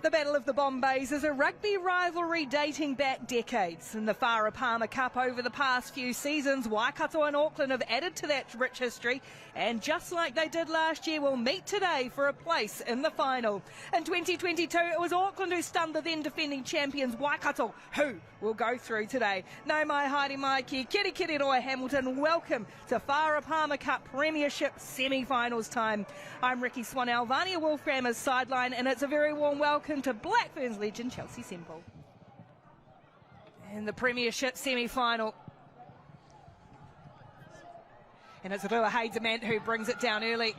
The Battle of the Bombays is a rugby rivalry dating back decades. In the Farah Palmer Cup over the past few seasons, Waikato and Auckland have added to that rich history, and just like they did last year, will meet today for a place in the final. In 2022, it was Auckland who stunned the then defending champions Waikato, who will go through today. No mai haere mai ki kiri roa Hamilton. Welcome to Farah Palmer Cup Premiership semi-finals time. I'm Ricky Swanell, Vania Wolfgrammer's sideline, and it's a very warm welcome to Blackburns legend Chelsea Semple. In the Premiership semi-final. And it's Rua Demand who brings it down early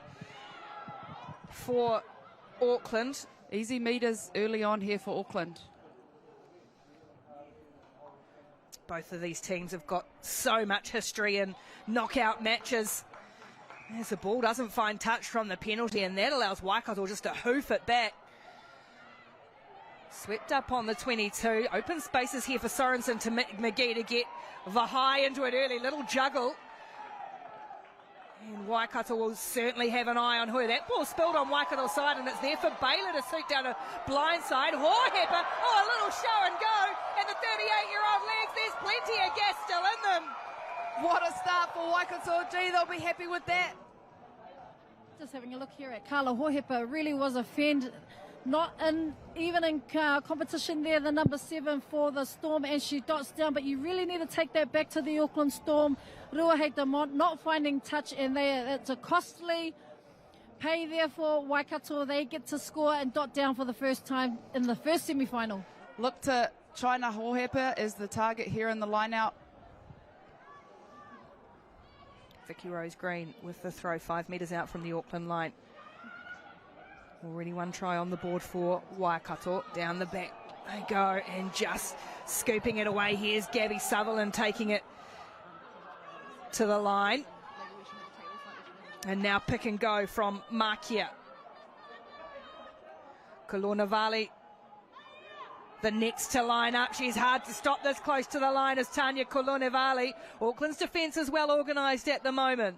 for Auckland. Easy meters early on here for Auckland. Both of these teams have got so much history in knockout matches. As the ball doesn't find touch from the penalty, and that allows Waikato just to hoof it back. Swept up on the 22. Open spaces here for Sorensen to McGee to get Vahai into it early. Little juggle. And Waikato will certainly have an eye on her. That ball spilled on Waikato's side, and it's there for Baylor to shoot down a blind side. Hohepa, a little show and go. And the 38-year-old legs, there's plenty of gas still in them. What a start for Waikato. Gee, they'll be happy with that. Just having a look here at Carla Hohepa, really was a fend. Not even in competition there, the number 7 for the Storm, and she dots down, but you really need to take that back to the Auckland Storm. Ruahei not finding touch, and it's a costly pay there for Waikato. They get to score and dot down for the first time in the first semi-final. Look to China Hohepa as the target here in the line-out. Vicky Rose Green with the throw 5 metres out from the Auckland line. Already one try on the board for Waikato. Down the back they go, and just scooping it away. Here's Gabby Sutherland taking it to the line. And now pick and go from Makia. Kolonavali, the next to line up. She's hard to stop this close to the line as Tanya Kolonavali. Auckland's defence is well organised at the moment.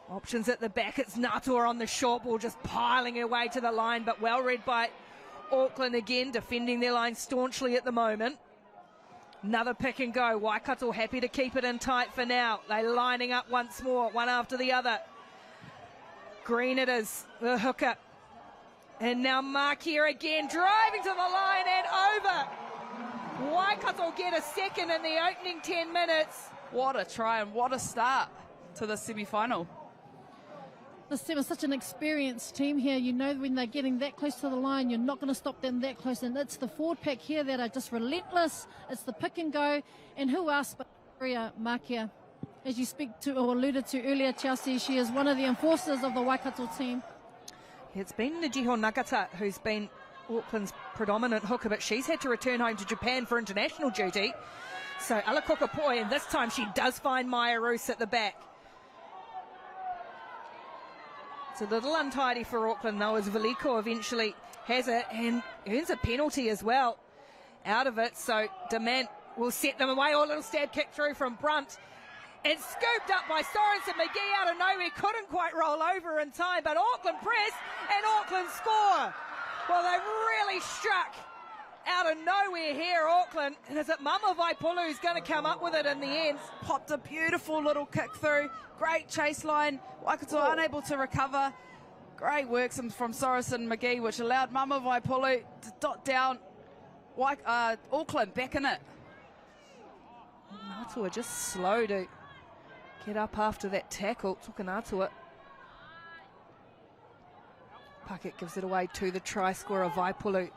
Options at the back. It's Natua on the short ball, just piling her way to the line, but well read by Auckland again, defending their line staunchly at the moment. Another pick and go. Waikato happy to keep it in tight for now. They're lining up once more, one after the other. Green it is, the hooker. And now Makia again, driving to the line and over. Waikato get a second in the opening 10 minutes. What a try and what a start to the semi-final. This team is such an experienced team here. You know when they're getting that close to the line, you're not going to stop them that close. And it's the forward pack here that are just relentless. It's the pick and go. And who else but Maria Makia? As you speak to or alluded to earlier, Chelsea, she is one of the enforcers of the Waikato team. It's been Najiho Nagata who's been Auckland's predominant hooker, but she's had to return home to Japan for international duty. So Alakoka Poi, and this time she does find Maya Roos at the back. It's a little untidy for Auckland though, as Veliko eventually has it and earns a penalty as well out of it. So Demand will set them away. Oh, a little stab kick through from Brunt. And scooped up by Sorensen. McGee out of nowhere, couldn't quite roll over in time, but Auckland press and Auckland score. Well, they've really struck out of nowhere here, Auckland. And is it Mama Vaipulu who's going to come up with it in the end? Popped a beautiful little kick through. Great chase line. Waikato unable to recover. Great work from Sorensen McGee, which allowed Mama Vaipulu to dot down Auckland back in it. Natua just slow to get up after that tackle. Tukanatua. Puckett gives it away to the try scorer, Vaipulu.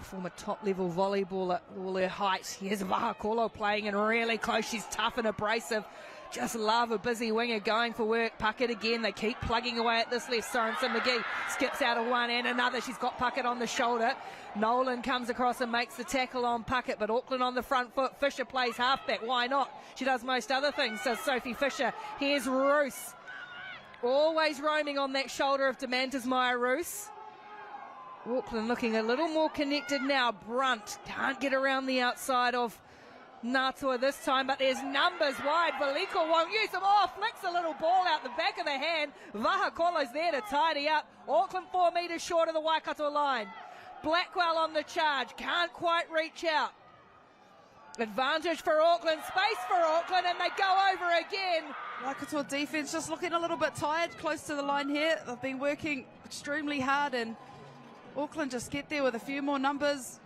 Former top-level volleyballer, all her height. Here's Vahakolo playing in really close. She's tough and abrasive. Just love a busy winger going for work. Puckett again. They keep plugging away at this left. Sorensen McGee skips out of one and another. She's got Puckett on the shoulder. Nolan comes across and makes the tackle on Puckett, but Auckland on the front foot. Fisher plays halfback. Why not? She does most other things, says Sophie Fisher. Here's Roos. Always roaming on that shoulder of Demantas Maya Roos. Auckland looking a little more connected now. Brunt can't get around the outside of Natua this time, but there's numbers wide. Veliko won't use them. Oh, flicks a little ball out the back of the hand. Vahakolo's there to tidy up. Auckland 4 metres short of the Waikato line. Blackwell on the charge, can't quite reach out. Advantage for Auckland, space for Auckland, and they go over again. Waikato defence just looking a little bit tired close to the line here. They've been working extremely hard, and Auckland just get there with a few more numbers.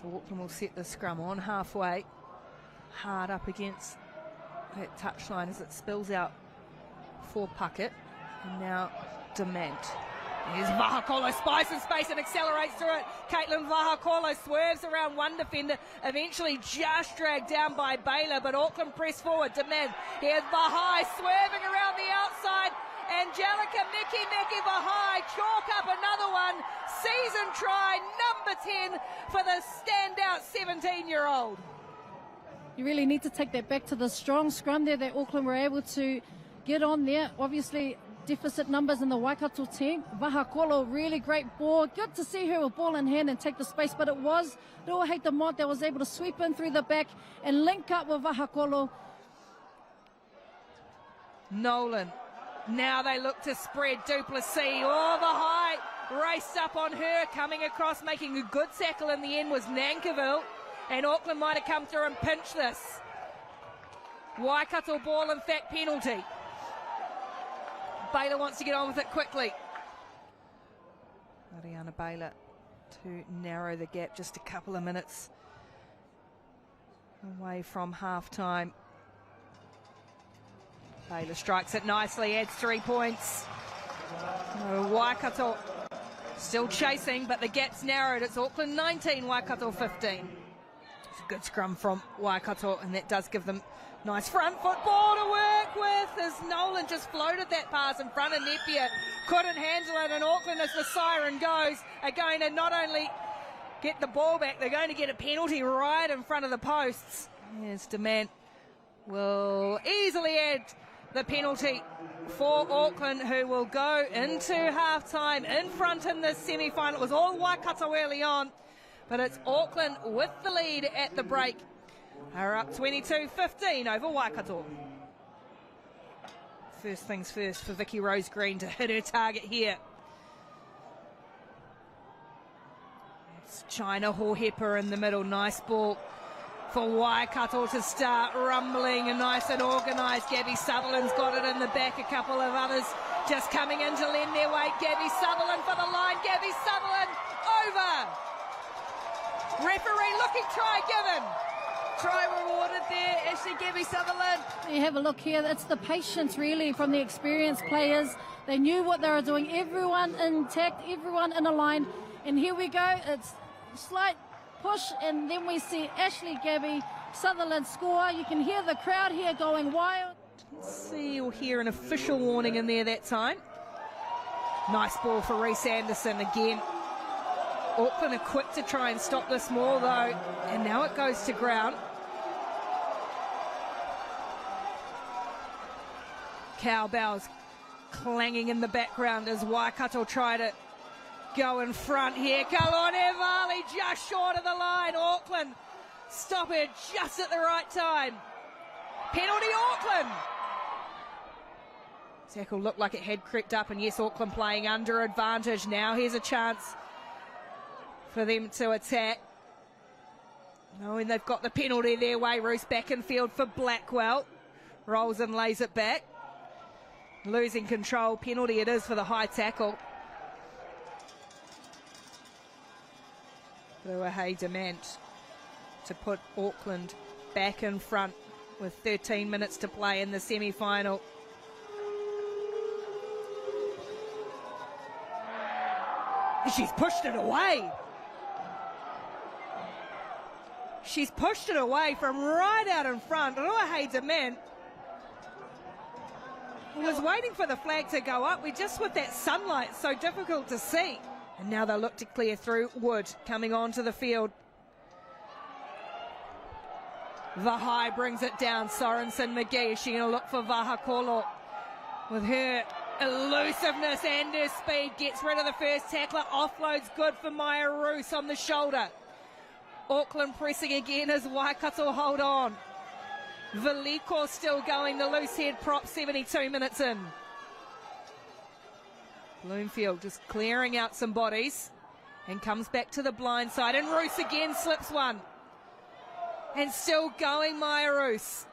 So Auckland will set the scrum on halfway, hard up against that touchline as it spills out for Puckett. And now Dement. Here's Vahakolo, spies in space and accelerates through it. Caitlin Vahakolo swerves around one defender, eventually just dragged down by Baylor, but Auckland press forward. Dement. Here's Vahai swerving around the outside. Angelica Meki Vahai chalk up another one. Season try, number 10 for the standout 17-year-old. You really need to take that back to the strong scrum there that Auckland were able to get on there. Obviously, deficit numbers in the Waikato team. Vahakolo, really great ball. Good to see her with ball in hand and take the space, but it was Waitomo that was able to sweep in through the back and link up with Vahakolo. Nolan. Now they look to spread Duplessis. Oh, Vahai raced up on her, coming across, making a good tackle in the end was Nankiville. And Auckland might have come through and pinched this. Waikato ball, in fact, penalty. Baylor wants to get on with it quickly. Ariana Baylor to narrow the gap, just a couple of minutes away from half-time. Baylor strikes it nicely, adds 3 points. Waikato still chasing, but the gap's narrowed. It's Auckland 19, Waikato 15. It's a good scrum from Waikato, and that does give them nice front foot ball to work with as Nolan just floated that pass in front of Napier. Couldn't handle it, and Auckland, as the siren goes, are going to not only get the ball back, they're going to get a penalty right in front of the posts. Here's Dement. Will easily add the penalty for Auckland, who will go into half-time in front in this semi-final. It was all Waikato early on, but it's Auckland with the lead at the break. Are up 22-15 over Waikato. First things first for Vicky Rose Green to hit her target here. It's China Hohepa in the middle. Nice ball for Waikato to start rumbling and nice and organised. Gabby Sutherland's got it in the back. A couple of others just coming in to lend their weight. Gabby Sutherland for the line. Gabby Sutherland over. Referee looking, try given. Try rewarded there, Ashley Gabby Sutherland. You have a look here. It's the patience, really, from the experienced players. They knew what they were doing. Everyone intact, everyone in a line. And here we go. It's slight push, and then we see Ashley Gabby Sutherland score. You can hear the crowd here going wild. Didn't see or hear an official warning in there that time. Nice ball for Reese Anderson again. Auckland are quick to try and stop this more, though, and now it goes to ground. Cowbells clanging in the background as Waikato try to go in front here. Kalone Valley just short of the line. Auckland stop it just at the right time. Penalty Auckland. Tackle looked like it had crept up, and yes, Auckland playing under advantage. Now here's a chance for them to attack. Knowing they've got the penalty their way. Roos back in field for Blackwell. Rolls and lays it back. Losing control. Penalty it is for the high tackle. Ruahei Dement to put Auckland back in front with 13 minutes to play in the semi-final. She's pushed it away. She's pushed it away from right out in front. Ruahei Dement was waiting for the flag to go up. We're just with that sunlight, so difficult to see. And now they'll look to clear through. Wood coming onto the field. Vahai brings it down. Sorensen McGee, is she going to look for Vahakolo? With her elusiveness and her speed, gets rid of the first tackler. Offload's good for Maya Roos on the shoulder. Auckland pressing again as Waikato hold on. Veliko still going, the loose head prop 72 minutes in. Bloomfield just clearing out some bodies and comes back to the blind side, and Roos again slips one. And still going Maya Roos.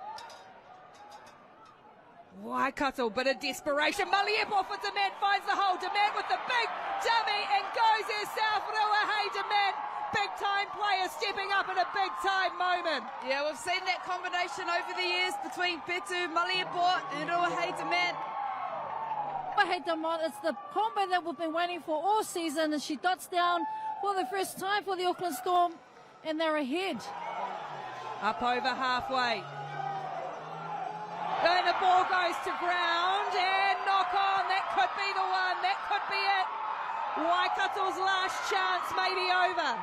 Waikato, bit of desperation. Maliepov with Demand, finds the hole. Demand with the big dummy and goes herself. Ruahei Demand, big time player stepping up in a big time moment. Yeah, we've seen that combination over the years between Petu, Maliepov and Ruahei Demand. Ruahei Demand, it's the combo that we've been waiting for all season, and she dots down for the first time for the Auckland Storm, and they're ahead. Up over halfway. And the ball goes to ground and knock on. That could be the one. That could be it. Waikato's last chance may be over.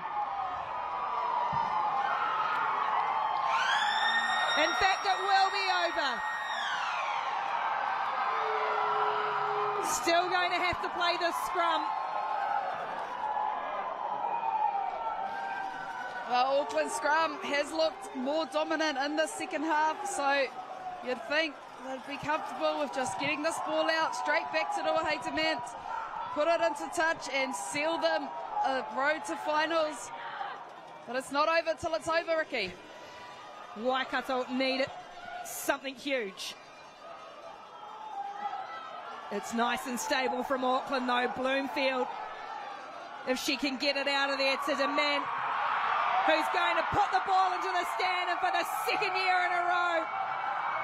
In fact, it will be over. Still going to have to play this scrum. Well, Auckland scrum has looked more dominant in the second half, so you'd think they'd be comfortable with just getting this ball out straight back to Ruahei Demand, put it into touch and seal them a road to finals. But it's not over till it's over, Ricky. Waikato need something huge. It's nice and stable from Auckland though. Bloomfield, if she can get it out of there to Demand, who's going to put the ball into the stand, and for the second year in a row,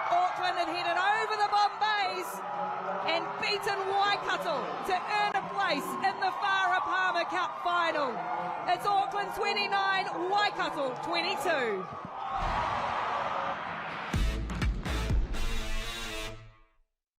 Auckland have headed over the Bombays and beaten Waikato to earn a place in the Farah Palmer Cup final. It's Auckland 29, Waikato 22.